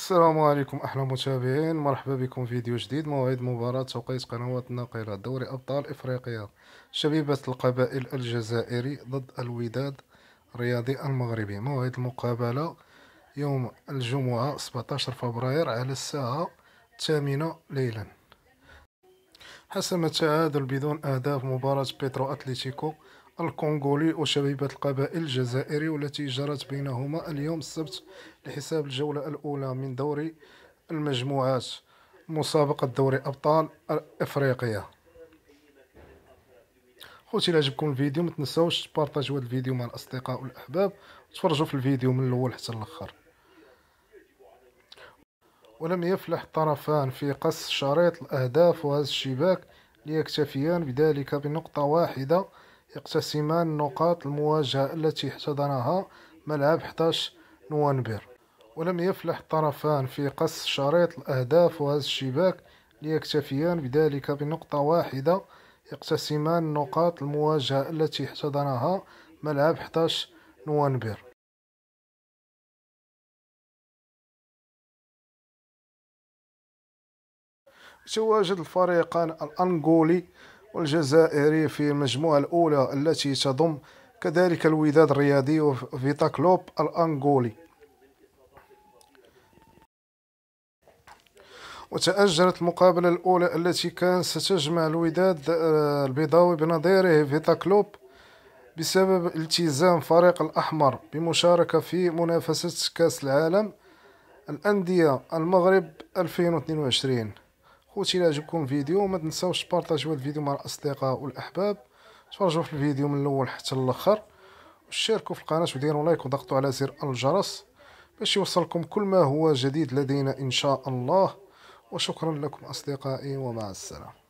السلام عليكم أحلى متابعين، مرحبا بكم في فيديو جديد. موعد مباراة توقيت قنوات الناقلة دوري أبطال إفريقيا شبيبة القبائل الجزائري ضد الوداد الرياضي المغربي. موعد المقابلة يوم الجمعة 17 فبراير على الساعة 8 ليلا. حسم التعادل بدون أهداف مباراة بيترو أتليتيكو الكونغولي وشبيبة القبائل الجزائري، والتي جرت بينهما اليوم السبت لحساب الجولة الأولى من دوري المجموعات مسابقة دوري أبطال إفريقيا. خوتي، إلا عجبكم الفيديو ما تنساوش تبارطاجيو هذا الفيديو مع الأصدقاء والأحباب وتفرجوا في الفيديو من الأول حتى الآخر. ولم يفلح الطرفان في قص شريط الأهداف وهز الشباك ليكتفيان بذلك بنقطة واحدة، يقتسمان نقاط المواجهة التي احتضنها ملعب 11 نوفمبر. ولم يفلح الطرفان في قص شريط الأهداف وهز الشباك ليكتفيان بذلك بنقطة واحدة، يقتسمان نقاط المواجهة التي احتضنها ملعب 11 نوفمبر. تواجد الفريقان الأنغولي والجزائري في المجموعة الأولى التي تضم كذلك الوداد الرياضي وفيتا كلوب الأنغولي. وتأجلت المقابلة الأولى التي كانت ستجمع الوداد البيضاوي بنظيره فيتا كلوب بسبب التزام فريق الأحمر بمشاركة في منافسة كأس العالم الأندية المغرب 2022. خوتي، إلا عجبكم الفيديو ما تنساوش تبارطاجيو هذا الفيديو مع الأصدقاء والأحباب، تفرجوا في الفيديو من الأول حتى الآخر، واشتركوا في القناة وديروا لايك وضغطوا على زر الجرس باش يوصلكم كل ما هو جديد لدينا إن شاء الله. وشكرا لكم أصدقائي، ومع السلامة.